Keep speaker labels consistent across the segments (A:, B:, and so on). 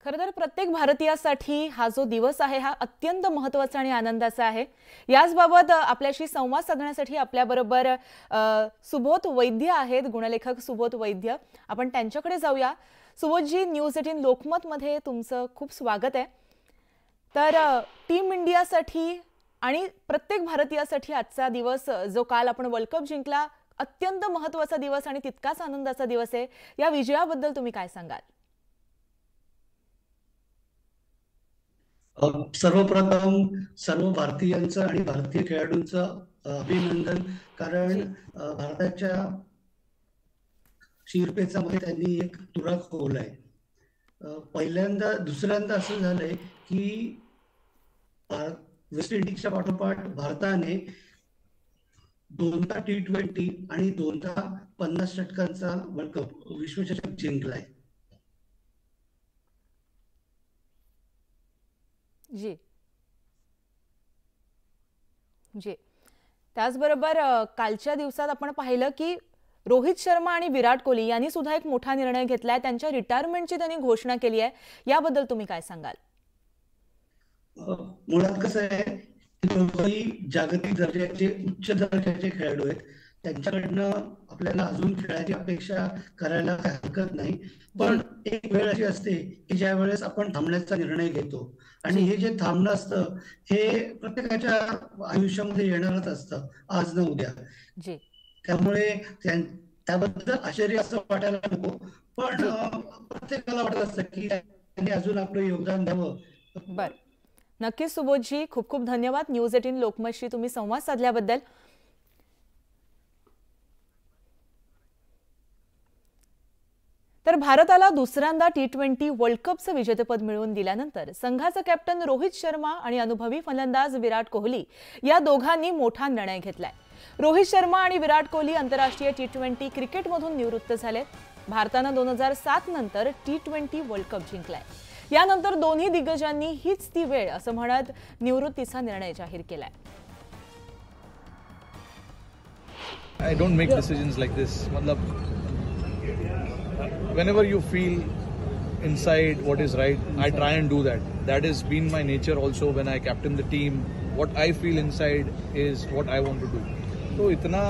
A: खरं तर प्रत्येक भारतीयासाठी हा जो दिवस आहे हा अत्यंत महत्त्वाचा आणि आनंदाचा आहे। याचबाबत आपल्याशी संवाद साधण्यासाठी आपल्याबरोबर सुबोध वैद्य आहेत, गुणलेखक सुबोध वैद्य। आपण त्यांच्याकडे जाऊया। सुबोधजी, न्यूज 18 लोकमत मध्ये तुमचं खूप स्वागत आहे। तर टीम इंडियासाठी आणि प्रत्येक भारतीयासाठी आजचा दिवस जो काल आपण वर्ल्ड कप जिंकला अत्यंत महत्त्वाचा दिवस आणि तितकाच आनंदाचा दिवस आहे। या विजयाबद्दल तुम्ही काय सांगाल?
B: सर्वप्रथम सर्व भारतीयांचं आणि भारतीय खेळाडूंचं अभिनंदन, कारण भारताच्या शिरपेचामध्ये त्यांनी एक तुरा खोवलाय। पहिल्यांदा दुसऱ्यांदा असं झालंय की वेस्ट इंडिजच्या पाठोपाठ भारताने 2दा T20 आणि 2दा 50 षटकांचा वर्ल्ड कप विश्वचषक जिंकलाय।
A: जी जी त्याचबरोबर कालच्या दिवसात आपण पाहिलं की रोहित शर्मा आणि विराट कोहली यांनी सुद्धा एक मोठा निर्णय घेतलाय। त्यांच्या रिटायरमेंटची त्यांनी घोषणा केली आहे। याबद्दल तुम्ही काय सांगाल?
B: मुळात कसं आहे, दोघेही जागतिक दर्जाचे उच्च दर्जाचे खेळाडू आहेत। त्यांच्याकडनं आपल्याला अजून खेळाची अपेक्षा करायला काही हरकत नाही, पण एक वेळ अशी असते की ज्या वेळेस आपण थांबण्याचा निर्णय घेतो आणि हे जे थांबणं असतं हे प्रत्येकाच्या आयुष्यामध्ये येणारच असतं, आज ना उद्या। त्यामुळे त्याबद्दल आश्चर्य असं वाटायला नको, पण प्रत्येकाला वाटत असतं की त्यांनी अजून आपलं योगदान द्यावं।
A: बर, नक्कीच सुबोधजी, खूप खूप धन्यवाद न्यूज 18 लोकमतशी तुम्ही संवाद साधल्याबद्दल। तर भारताला दुसऱ्यांदा T20 वर्ल्ड कपचं विजेतेपद मिळवून दिल्यानंतर संघाचा कॅप्टन रोहित शर्मा आणि अनुभवी फलंदाज विराट कोहली या दोघांनी मोठा निर्णय घेतलाय। रोहित शर्मा आणि विराट कोहली आंतरराष्ट्रीय T20 क्रिकेटमधून निवृत्त झाले। भारताने 2007 नंतर T20 वर्ल्ड कप जिंकलाय। यानंतर दोन्ही दिग्गजांनी हीच ती वेळ असं म्हणत निवृत्तीचा निर्णय जाहीर केलाय।
C: I don't make decisions like this. Whenever you feel inside what is right, I try and do that. That has been my nature also when I captain the team. What I feel inside is what I want to do. तो इतना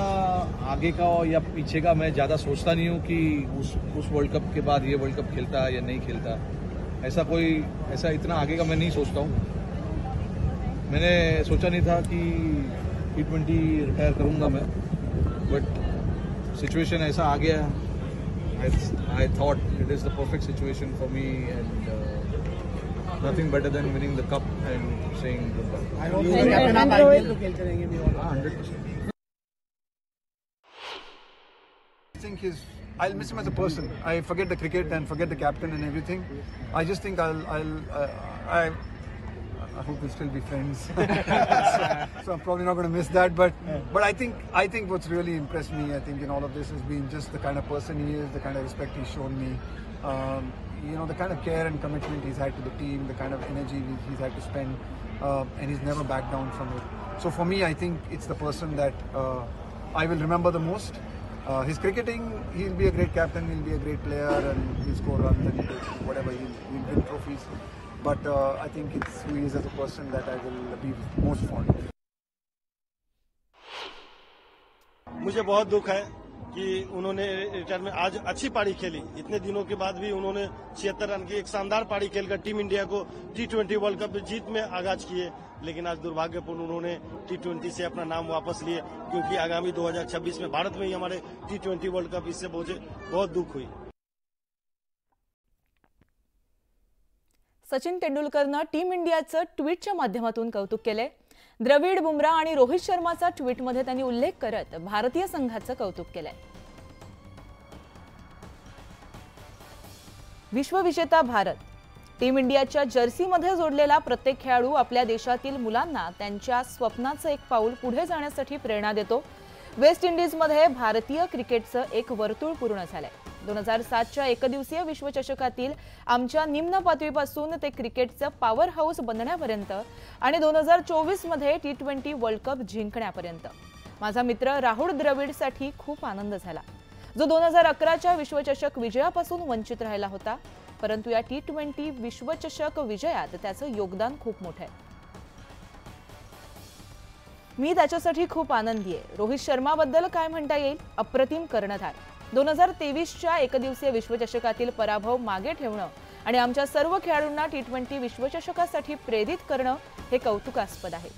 C: आगे का या पीछे का मैं ज़्यादा सोचता नहीं हूँ कि उस वर्ल्ड कप के बाद ये वर्ल्ड कप खेलता या नहीं खेलता। ऐसा इतना आगे का मैं नहीं सोचता हूँ। मैंने सोचा नहीं था कि T20 रिटायर करूँगा मैं, बट सिचुएशन ऐसा आ गया। I thought it is the perfect situation for me, and nothing better than winning the cup and saying goodbye. I
D: think I'll miss him as a person. I forget the cricket and forget the captain and everything. I just think I hope we'll still be friends. so I'm probably not going to miss that. But I think what's really impressed me, I think in all of this, has been just the kind of person he is, the kind of respect he's shown me. The kind of care and commitment he's had to the team, the kind of energy he's had to spend, and he's never backed down from it. So for me, I think it's the person that I will remember the most. His cricketing, he'll be a great captain, he'll be a great player, and he'll score runs and whatever, he'll win trophies. But I think it's who he is as a person that I will be most fond of.
E: मुझे बहुत दुख है कि उन्होंने retirement आज अच्छी पारी खेली। इतने दिनों के बाद भी उन्होंने 76 रन की एक शानदार पारी खेलकर टीम इंडिया को T20 वर्ल्ड कप जीत में आगाज किए, लेकिन आज दुर्भाग्यपूर्ण उन्होंने T20 से अपना नाम वापस लिए, क्योंकि आगामी 2026 में भारत में ही हमारे T20 वर्ल्ड कप, इससे मुझे बहुत दुख हुई।
A: सचिन तेंडुलकरने टीम इंडियाचं ट्विटच्या माध्यमातून कौतुक केले। द्रविड, बुमराह आणि रोहित शर्माचा ट्विटमध्ये त्यांनी उल्लेख करत भारतीय संघाचं कौतुक केले। विश्वविजेता भारत, टीम इंडियाच्या जर्सीमध्ये जोडलेला प्रत्येक खेळाडू आपल्या देशातील मुलांना त्यांच्या स्वप्नाचं एक पाऊल पुढे जाण्यासाठी प्रेरणा देतो। वेस्ट इंडिजमध्ये भारतीय क्रिकेटचं एक वर्तुळ पूर्ण झालंय। 2007च्या एकदिवसीय विश्वचषकातील आमच्या निम्न पातळीपासून ते क्रिकेटचं पॉवर हाऊस बनण्यापर्यंत आणि 2024 मध्ये T20 वर्ल्ड कप जिंकण्यापर्यंत माझा मित्र राहुल द्रविडसाठी खूप आनंद झाला, जो 2011च्या विश्वचषक विजयापासून वंचित राहिला होता। परंतु या T20 विश्वचषक विजयात त्याचं योगदान खूप मोठं आहे. मी त्याच्यासाठी खूप आनंदी आहे. रोहित शर्माबद्दल काय म्हणता येईल? अप्रतिम कर्णधार. 2023च्या एकदिवसीय विश्वचषकातील पराभव मागे ठेवणं आणि आमच्या सर्व खेळाडूंना T20 विश्वचषकासाठी प्रेरित करणं हे कौतुकास्पद आहे.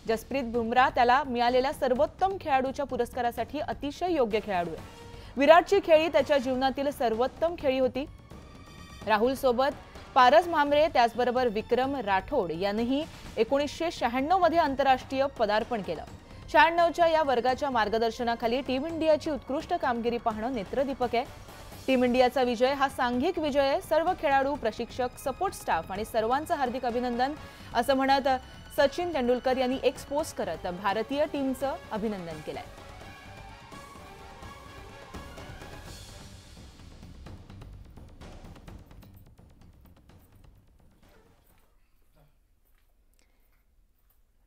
A: जसप्रीत बुमराह त्याला मिळालेल्या सर्वोत्तम खेळाडूच्या पुरस्कारासाठी अतिशय योग्य खेळाडू आहे. विराटची खेळी त्याच्या जीवनातील सर्वोत्तम खेळी होती. राहुल सोबत पारस म्हामरे त्याचबरोबर विक्रम राठोड यांनीही 1996 मध्ये आंतरराष्ट्रीय पदार्पण केलं. 96च्या या वर्गाच्या मार्गदर्शनाखाली टीम इंडियाची उत्कृष्ट कामगिरी पाहणं नेत्रदीपक आहे. टीम इंडियाचा विजय हा सांघिक विजय आहे. सर्व खेळाडू, प्रशिक्षक, सपोर्ट स्टाफ आणि सर्वांचं हार्दिक अभिनंदन असं म्हणत सचिन तेंडुलकर यांनी एक्स पोस्ट करत भारतीय टीमचं अभिनंदन केलंय.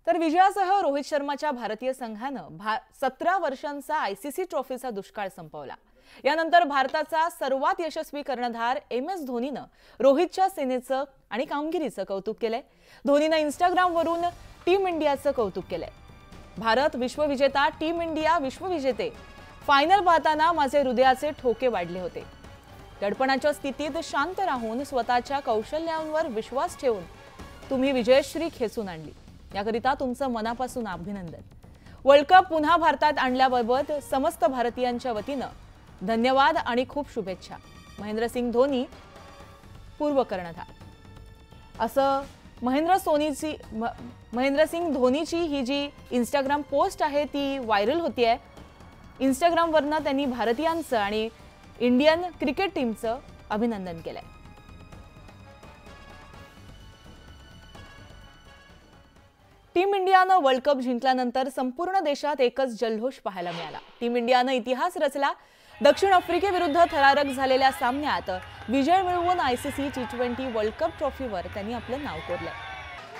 A: तर विजयासह रोहित शर्माच्या भारतीय संघानं 17 वर्षांचा आयसीसी ट्रॉफीचा दुष्काळ संपवला. यानंतर भारताचा सर्वात यशस्वी कर्णधार MS धोनीनं रोहितच्या सेनेचं आणि कामगिरीचं कौतुक केलंय. धोनीनं इंस्टाग्रामवरून टीम इंडियाचं कौतुक केलंय. भारत विश्वविजेता, टीम इंडिया विश्वविजेते. फायनल पाहताना माझे हृदयाचे ठोके वाढले होते. दडपणाच्या स्थितीत शांत राहून स्वतःच्या कौशल्यांवर विश्वास ठेवून तुम्ही विजयश्री खेचून आणली. याकरिता तुमचं मनापासून अभिनंदन. वर्ल्ड कप पुन्हा भारतात आणल्याबाबत समस्त भारतीयांच्या वतीनं धन्यवाद आणि खूप शुभेच्छा. महेंद्रसिंग धोनी, पूर्व कर्णधार. असं महेंद्रसिंग धोनीची ही जी इंस्टाग्राम पोस्ट आहे ती व्हायरल होतीये. इंस्टाग्रामवरनं त्यांनी भारतीयांचं आणि इंडियन क्रिकेट टीमचं अभिनंदन केलंय. टीम इंडियानं वर्ल्ड कप जिंकल्यानंतर संपूर्ण देशात एकच जल्लोष पाहायला मिळाला. टीम इंडियानं इतिहास रचला. दक्षिण आफ्रिकेविरुद्ध थरारक झालेल्या सामन्यात विजय मिळवून आयसीसी T20 वर्ल्ड कप ट्रॉफीवर त्यांनी आपलं नाव कोरलंय.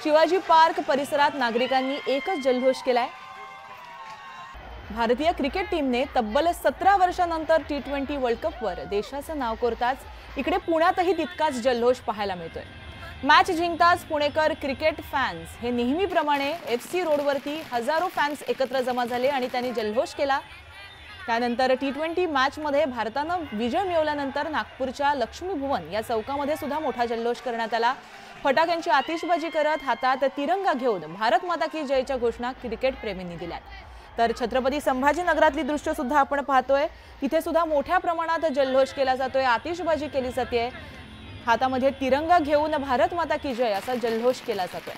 A: शिवाजी पार्क परिसरात नागरिकांनी एकच जल्लोष केलाय. भारतीय क्रिकेट टीमने तब्बल 17 वर्षांनंतर T20 वर्ल्ड कपवर देशाचं नाव कोरताच इकडे पुण्यातही तितकाच जल्लोष पाहायला मिळतोय. मॅच जिंकताच पुणेकर क्रिकेट फॅन्स हे नेहमीप्रमाणे FC रोडवरती हजारो फॅन्स एकत्र जमा झाले आणि त्यांनी जल्लोष केला. त्यानंतर T20 मॅचमध्ये भारतानं विजय मिळवल्यानंतर नागपूरच्या लक्ष्मी भुवन या चौकामध्ये सुद्धा मोठा जल्लोष करण्यात आला. फटाक्यांची आतिषबाजी करत हातात तिरंगा घेऊन भारत माता की जयच्या घोषणा क्रिकेट प्रेमींनी दिल्यात. तर छत्रपती संभाजीनगरातली दृश्य सुद्धा आपण पाहतोय. तिथे सुद्धा मोठ्या प्रमाणात जल्लोष केला जातोय, आतिषबाजी केली जाते. हातामध्ये तिरंगा घेऊन भारत माता की जय असा जल्लोष केला जातोय.